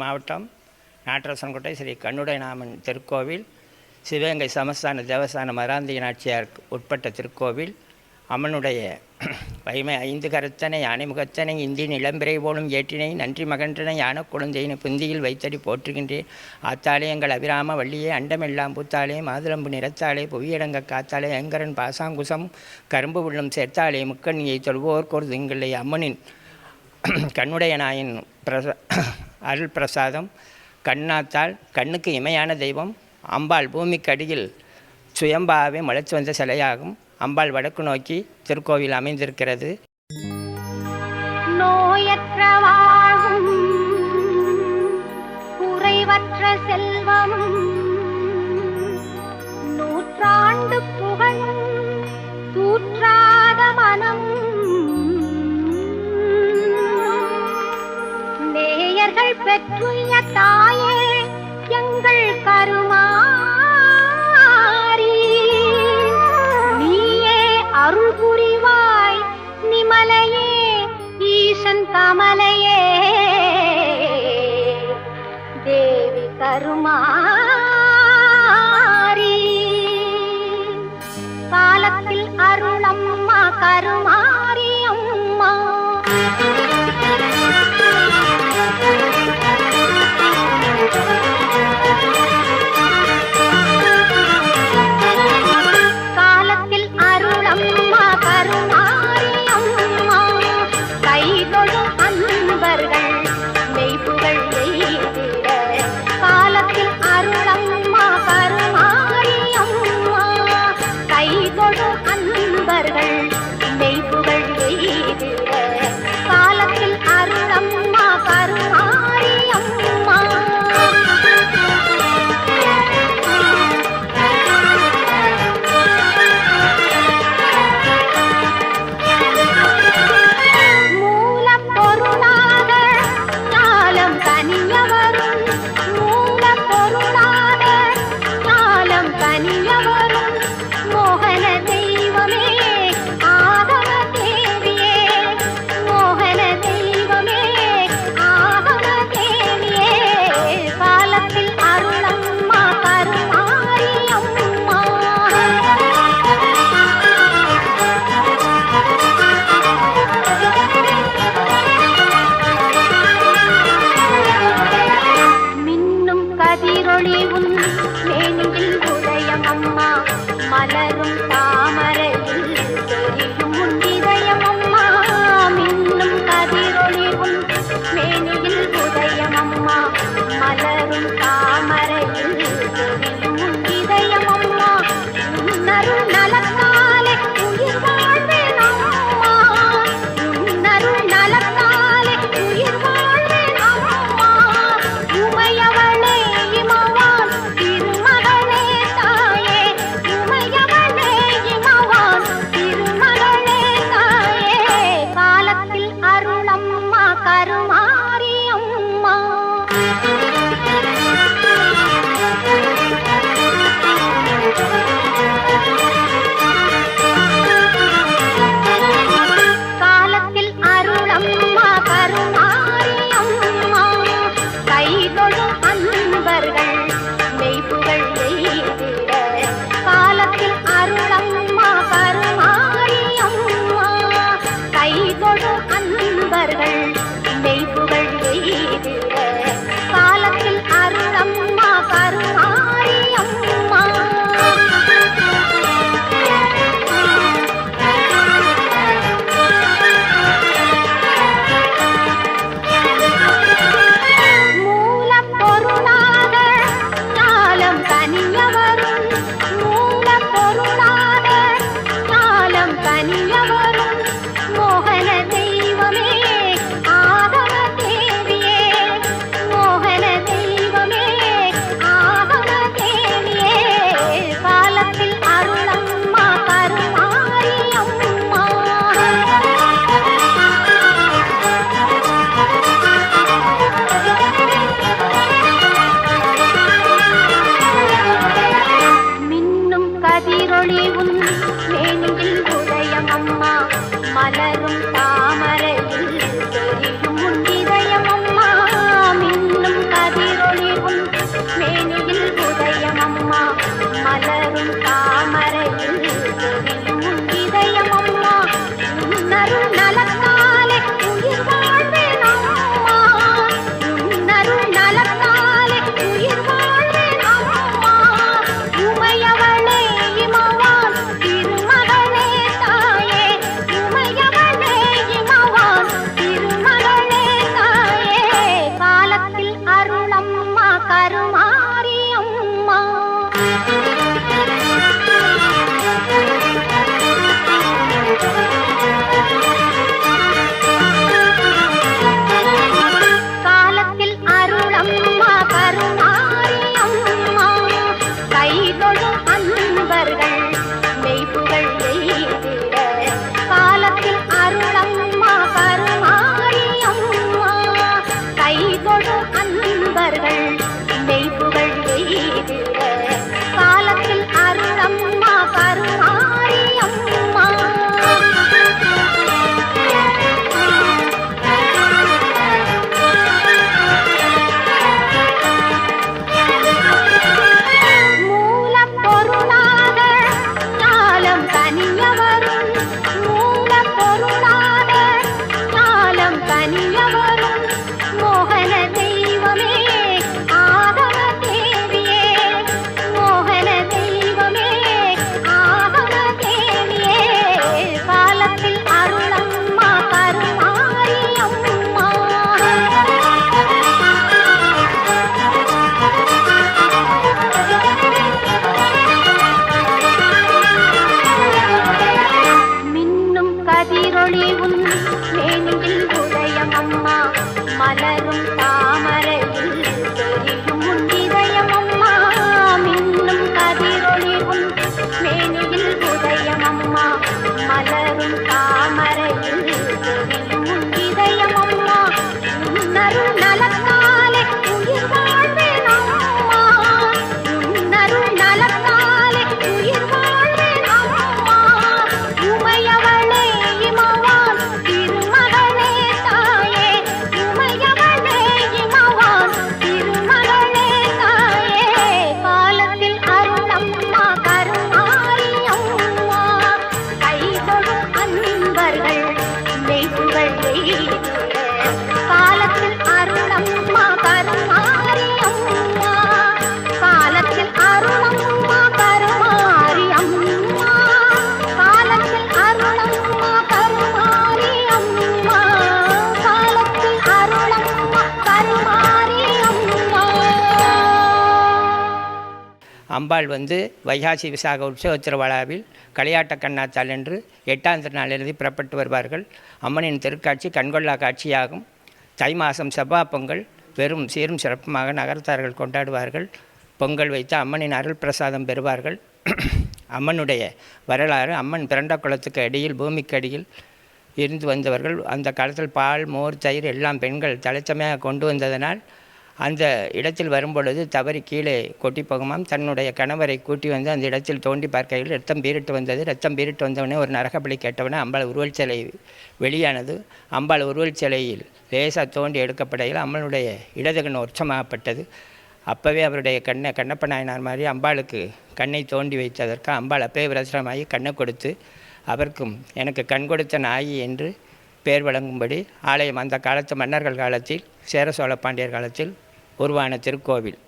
மாவட்டம் நாட்டரசன்கோட்டை ஸ்ரீ கண்ணுடையநாமன் திருக்கோவில், சிவகங்கை சமஸ்தான தேவஸ்தான மதுராந்தக நாச்சியார் உட்பட்ட திருக்கோவில். அம்மனுடைய வைமை 5 கரத்தனை யானைமுகத்தனை இந்தின் இளம்பிறை போலும் ஏற்றினை நன்றி மகன்றனை யான குழந்தையினை புந்தியில் வைத்தடி போற்றுகின்றேன். ஆத்தாலே எங்கள் அபிராம வள்ளியே அண்டமெல்லாம் பூத்தாலே மாதுளம்பு நிறத்தாலே புவியடங்க காத்தாலே ஐங்கரன் பாசாங்குசம் கரும்பு உள்ளம் சேர்த்தாலே முக்கண்ணியை தொழுவோர்க்கொரு திங்களை. அம்மனின் கண்ணுடைய நாயின் அருள் பிரசாதம். கண்ணாத்தால் கண்ணுக்கு இமையான தெய்வம். அம்பாள் பூமிக்கடியில் சுயம்பாவே முளைச்சு வந்த சிலையாகும். அம்பாள் வடக்கு நோக்கி திருக்கோவில் அமைந்திருக்கிறது. நோயற்ற வாழ்வும் குறைவற்ற செல்வமும் நூற்றாண்டு புகழும் தூற்றாத மனம் நேயர்கள் பெற்றுய தாயே எங்கள் கருமா அருள் புரிவாய் நிமலையே ஈசன் கமலையே தேவி கருமா. காலத்தில் அருளம்மா கருமாரி அம்மா கை தொழும் அன்பர்கள் மெய்ப்புகள் எய்திட காலத்தில் அருளம்மா கருமாரி அம்மா கை தொழும் அன்பர்கள் மெய்ப்புகள் எய்திட காலத்தில் அருளம்மா கருமாரி அம்மா மூலப்பொருளாக ஞாலம் தனிய வரும் மூலப்பொருளாக ஞாலம் தனிய வரும் மோகன தெய்வமே ஆகம தேவியே மோகன தெய்வமே ஆகம தேவியே காலத்தில் அருளம்மா கருமாரி அம்மா மின்னும் கதிரொளி உன் மேனியில் உதயம் அம்மா மலரும் தாமரையில் தெரியும் உன் இதயம் அம்மா மின்னும் கதிரொளி உன் மேனியில் உதயம் அம்மா மலரும் தாமரையில் தெரியும் உன் இதயம் அம்மா உன்னருள் நலத்தாலே உயிர் வாழ்வேன் அம்மா உன்னருள் நலத்தாலே உயிர் வாழ்வேன் அம்மா உமையவளே இமவான் திருமகளே தாயே உமையவளே இமவான் திருமகளே தாயே காலத்தில் அருளம்மா கருமாரி அம்மா கை தொழும் அன்பர்கள் மெய்ப்புகள் எய்திட காலத்தில் அருளம்மா கருமாரி அம்மா காலத்தில் அருளம்மா கருமாரி அம்மா காலத்தில் அருளம்மா கருமாரி அம்மா காலத்தில் அருளம்மா கருமாரி அம்மா அம்பாள் வைகாசி விசாக உற்சவ திருவிழாவில் களியாட்ட கண்ணாத்தாள் என்று 8ஆம் திருநாளிலிருந்து புறப்பட்டு வருவார்கள். அம்மனின் திருக்காட்சி கண்கொள்ளா காட்சியாகும். தை மாதம் செவ்வாய் பொங்கல் வெறும் சீரும் சிறப்புமாக நகரத்தார்கள் கொண்டாடுவார்கள். பொங்கல் வைத்து அம்மனின் அருள் பிரசாதம் பெறுவார்கள். அம்மனுடைய வரலாறு அம்மன் பிறண்ட குளத்துக்கு அடியில் பூமிக்கு அடியில் இருந்து வந்தவர்கள். அந்த காலத்தில் பால் மோர் தயிர் எல்லாம் பெண்கள் தலைச்சமையாக கொண்டு வந்ததனால் அந்த இடத்தில் வரும்பொழுது தவறி கீழே கொட்டி போகுமாம். தன்னுடைய கணவரை கூட்டி வந்து அந்த இடத்தில் தோண்டி பார்க்கையில் ரத்தம் பீரிட்டு வந்தது. ரத்தம் பீரிட்டு வந்தவொடனே ஒரு நரகப்பலி கேட்டவொடனே அம்பாள் உருவல் சிலை வெளியானது. அம்பாள் உருவல் சிலையில் லேசாக தோண்டி எடுக்கப்படையில் அம்மனுடைய இடதுகண் உற்சமாகப்பட்டது. அப்போவே அவருடைய கண்ணப்ப நாயனார் மாதிரி அம்பாளுக்கு கண்ணை தோண்டி வைத்ததற்கு அம்பாள் அப்பவே விரசனமாகி கண்ணை கொடுத்து அவருக்கும் எனக்கு கண் கொடுத்த நாயி என்று பெயர் வழங்கும்படி ஆலயம் அந்த காலத்து மன்னர்கள் காலத்தில் சேர சோழ பாண்டியர் காலத்தில் உருவான திருக்கோவில்.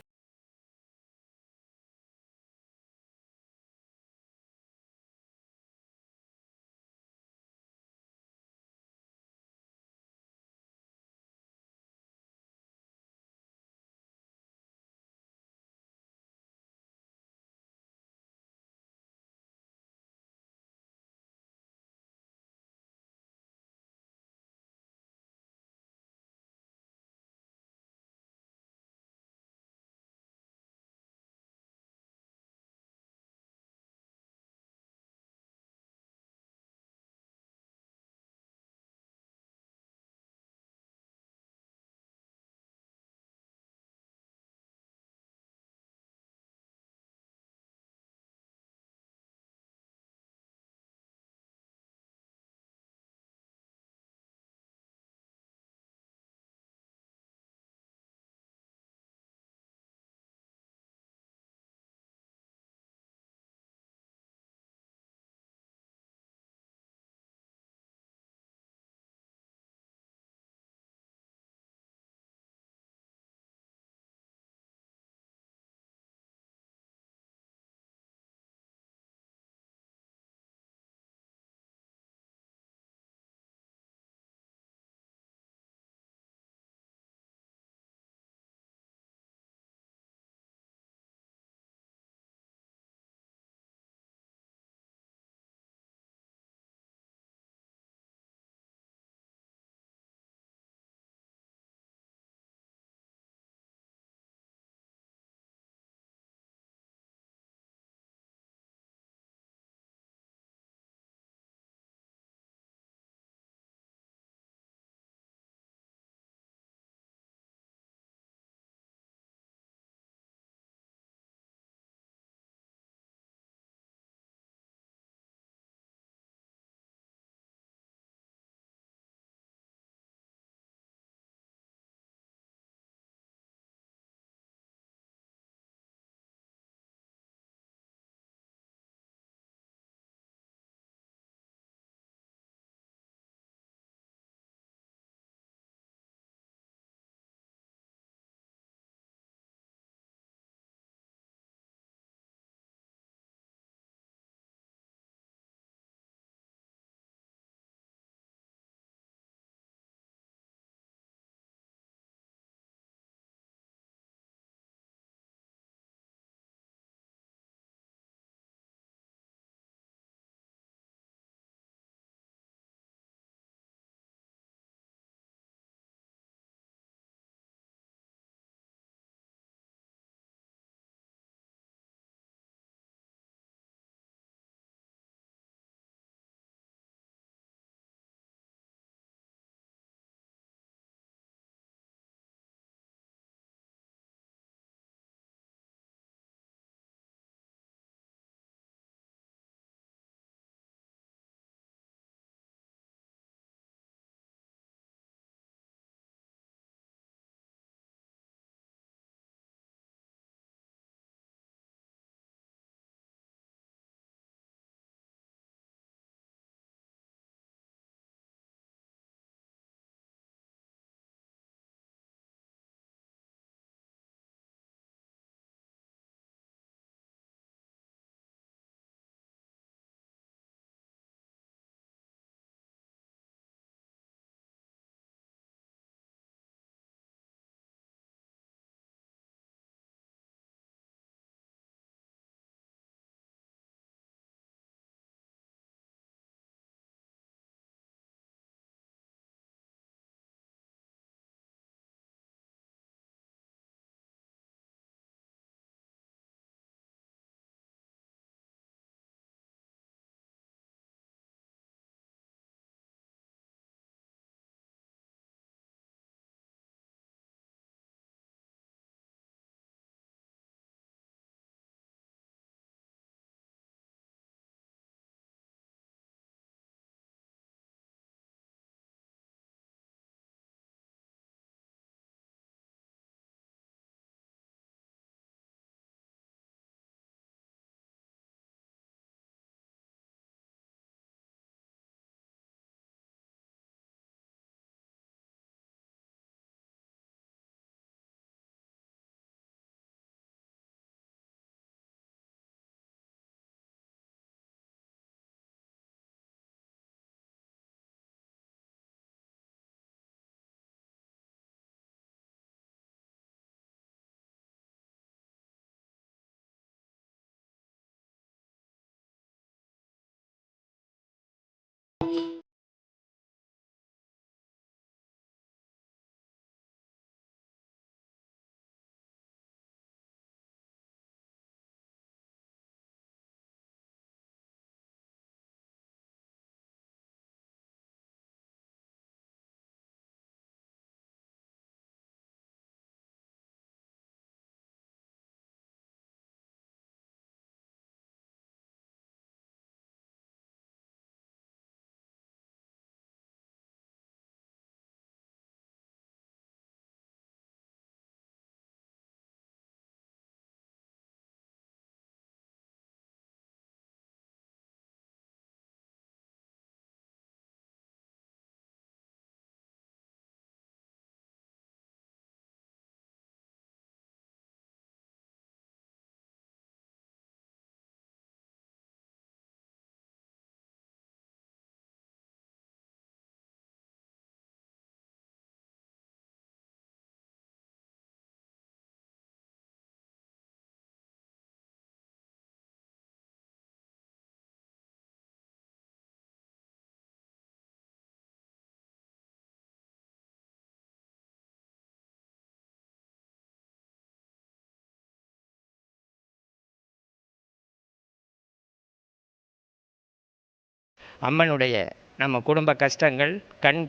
அம்மனுடைய நம்ம குடும்ப கஷ்டங்கள் கண்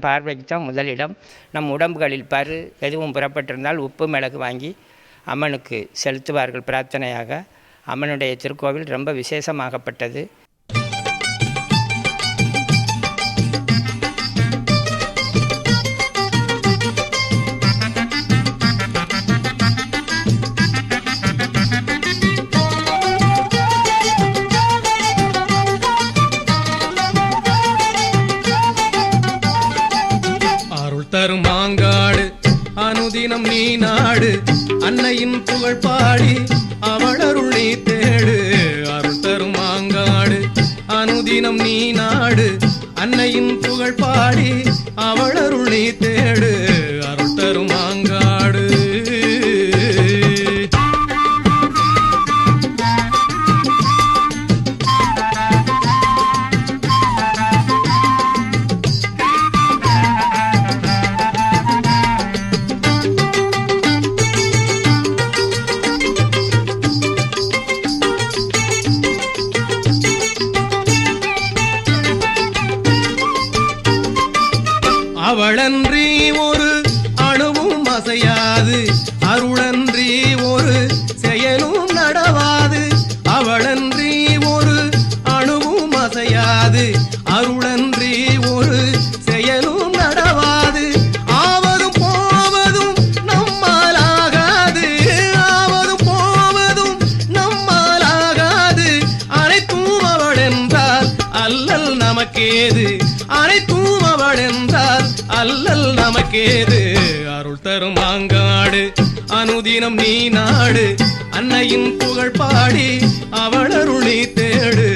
பார்வைக்கு தான் முதலிடம். நம் உடம்புகளில் பரு எதுவும் புறப்பட்டிருந்தால் உப்பு மிளகு வாங்கி அம்மனுக்கு செலுத்துவார்கள் பிரார்த்தனையாக. அம்மனுடைய திருக்கோவில் ரொம்ப விசேஷமாகப்பட்டது. தரும் மாங்காடு அனுதினம் நீ நாடு, அன்னையின் புகழ் பாடி அவளருள் நீ தேடு. அருள் தரும் மாங்காடு அனுதினம் நீ நாடு, அன்னையின் புகழ் பாடி அவளருள் நீ தேடு. அருள் தரும் மாங்காடு. அவளன்றி ஒரு அணுவும் அசையாது, அருளன்றி ஒரு செயலும் நடவாது. அவளன்றி ஒரு அணுவும் அசையாது, அருளன்றி ஒரு செயலும் நடவாது. ஆவதும் போவதும் நம்மாலாகாது, ஆவதும் போவதும் நம்மாலாகாது. அனைத்தும் அவள் என்றால் அல்லல் நமக்கேது, அனைத்தும் அவள் என்றால் அல்லல் நமக்கேது. அருள் தரும் மாங்காடு அனுதினம் நீ நாடு, அன்னையின் புகழ் பாடி அவள் அருள் நீ தேடு.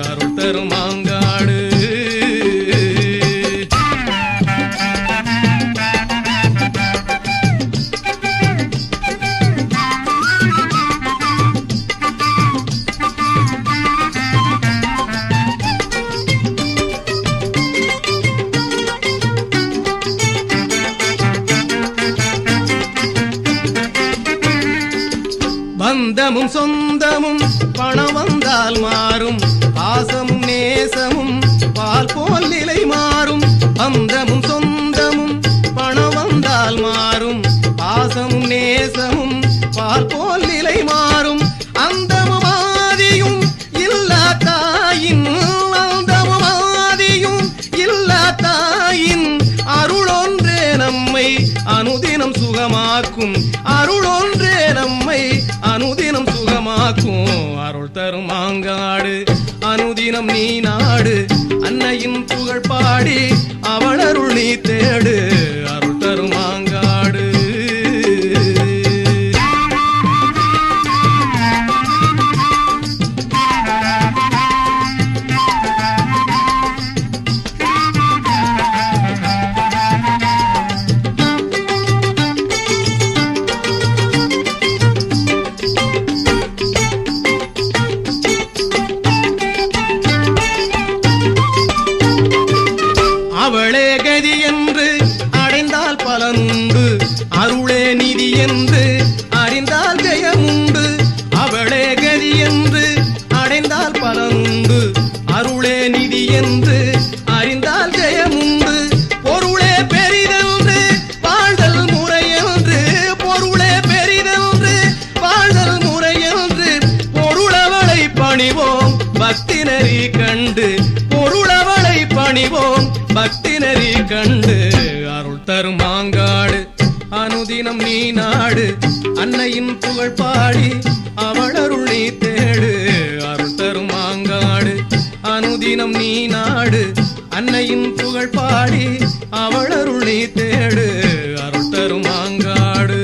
அருள் தரும் மாங்காடு. பந்தமும் சொந்தமும் பணம் வந்தால் மாறும், பாசமும் நேசமும் பால் போல் நிலை மாறும். பந்தமும் சொந்தமும் பணம் வந்தால் மாறும், பாசமும் நேசமும் பால் போல் நிலை மாறும். அந்தமும் ஆதியும் இல்லா தாயின், அந்தமும் ஆதியும் இல்லா தாயின் அருளொன்றே நம்மை அனுதினம் சுகமாக்கும், அருளொன்றே நம்மை அனுதினம் சுகமாக்கும். அருள் தரும் மாங்காடு அனுதினம் நீ நாடு, அன்னையின் புகழ் பாடி அவள் அருள் நீ தேடு. அருள் தரும் மாங்காடு. அவளே கதி என்று அடைந்தால் பலனுண்டு, அருளே நிதி என்று அறிந்தால் ஜெயமுண்டு. அவளே கதி என்று அடைந்தால் பலனுண்டு, அருளே நிதி என்று அறிந்தால் ஜெயமுண்டு. பொருளே பெரிதென்று வாழ்தல் முறையென்று, பொருளே பெரிதென்று வாழ்தல் முறையென்று பொருளவளை பணிவோம் பக்தி நெறி கண்டு, பொருளவளை பணிவோம் பக்தி நெறி கண்டு. அருள் தரும் மாங்காடு அனுதினம் நீ நாடு, அன்னையின் புகழ் பாடி அவள் அருள் நீ தேடு. அருள் தரும் மாங்காடு அனுதினம் நீ நாடு, அன்னையின் புகழ் பாடி அவள் அருள் நீ தேடு. அருள் தரும் மாங்காடு.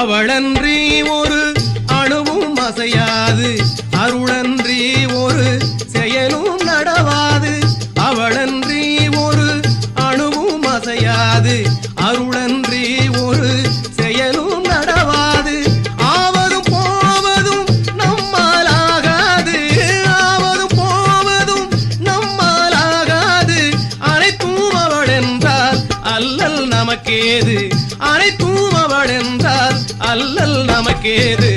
அவளன்றி ஒரு நமக்கேது, அனைத்தும் அவள் என்றால் அல்லல் நமக்கேது.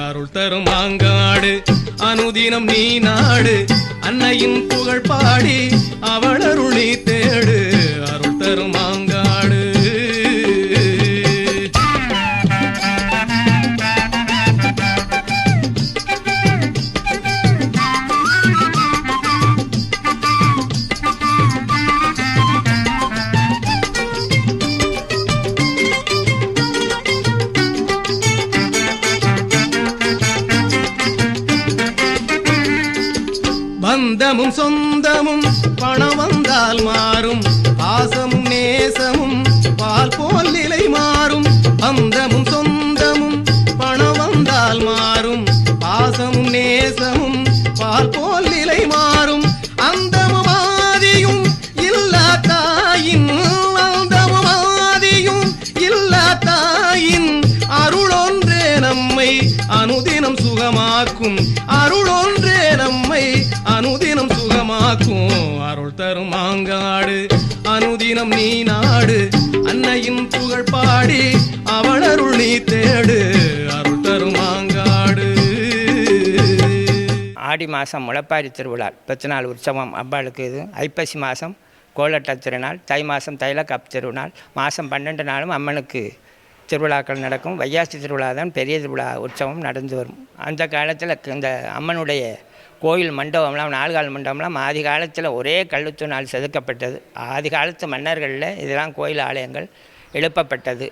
அருள் தரும் மாங்காடு அனுதினம் நீ நாடு, அன்னையின் புகழ் பாடி அவள் அருள் நீ தேடு. அருள் தரும் மாங்காடு. பந்தமும் சொந்தமும் பணம் வந்தால் மாறும், பாசமும் நேசமும் பால் போல் நிலை மாறும். பந்தமும் சொந்தமும் பணம் வந்தால் மாறும், பாசமும் நேசமும் பால் போல் நிலை மாறும். அந்தமும் ஆதியும் இல்லா தாயின், அந்தமும் ஆதியும் இல்லா தாயின் அருளொன்றே நம்மை அனுதினம் சுகமாக்கும். அருளொன்றே நம்மை அனுதினம் சுகமாக்கும். அருள் தரும் மாங்காடு அனுதினம் நீ நாடு, அன்னையின் புகழ் பாடி அவள் அருள் நீ தேடு. அருள் தரும் மாங்காடு. ஆடி மாதம் முளைப்பாரி திருவிழா 10 நாள் உற்சவம் அம்பாளுக்கு. இது ஐப்பசி மாதம் கோலட்ட திருநாள், தை மாதம் தைலக்காப்பு திருநாள், மாதம் 12 நாளும் அம்மனுக்கு திருவிழாக்கள் நடக்கும். வைகாசி திருவிழா தான் பெரிய திருவிழா உற்சவம் நடந்து வரும். அந்த காலத்தில் இந்த அம்மனுடைய கோயில் மண்டபம்லாம் 4 கால் மண்டபம்லாம் ஆதி காலத்தில் ஒரே கல்லுத்தூணால் செதுக்கப்பட்டது. ஆதி காலத்து மன்னர்களில் இதெல்லாம் கோயில் ஆலயங்கள் எழுப்பப்பட்டது.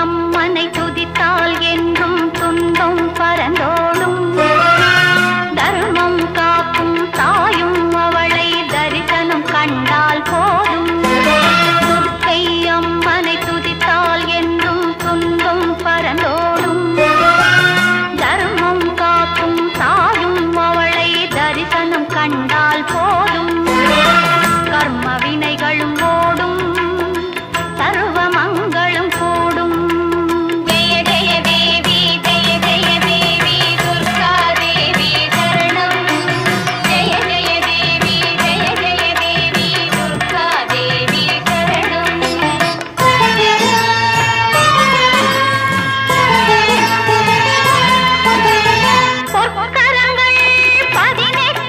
அம்மனை துதித்தால் என்றும் துன்பம் பறந்தோடும் தர்மம் காக்கும் தாயும் அவளை தரிசனம் கண்டால் போதும் துர்க்கை அம்மனை துதித்தால் என்றும் துன்பம் பறந்தோடும் தர்மம் காக்கும் தாயும் அவளை தரிசனம் கண்டால் போதும் கர்ம வினைகளும் ஓடும் சர்வ மங்களும் கூடும் ஜெய ஜெய தேவி ஜெய ஜெய தேவி துர்கா தேவி சரணம் ஜெய ஜெய தேவி ஜெய ஜெய தேவி துர்கா தேவி சரணம் பொற்கரங்கள் 18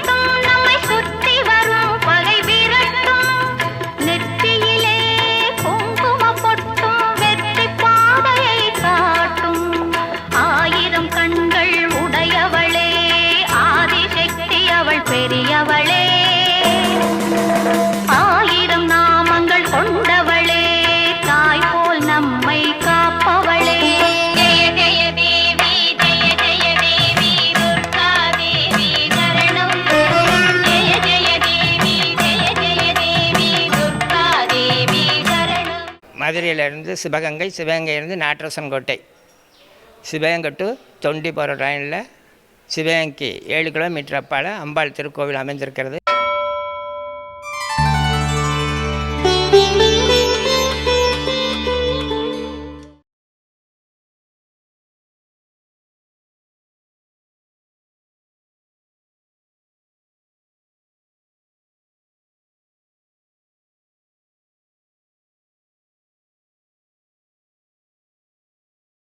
நம்மை சுற்றி வரும் பகை விரட்டும் நெற்றியிலே குங்கும பொட்டும் வெற்றி பாதையை காட்டும் 1000 கண்கள் உடையவளே ஆதிசக்தி அவள் பெரியவளே 1000 நாமங்கள் கொண்டவளே தாய் போல் நம்மை காப்பவளே ஜெய ஜெய தேவி ஜெய ஜெய தேவி துர்கா தேவி சரணம் ஜெய ஜெய தேவி ஜெய ஜெய தேவி துர்கா தேவி சரணம் மதுரையிலேருந்து சிவகங்கை, சிவகங்கையிலேருந்து நாட்டரசன்கோட்டை, சிவகங்கை டு தொண்டி போகிற ட்ரெயினில் சிவகங்கைக்கு 7 கிலோமீட்டர் அப்பால் அம்பாள் திருக்கோவில் அமைந்திருக்கிறது.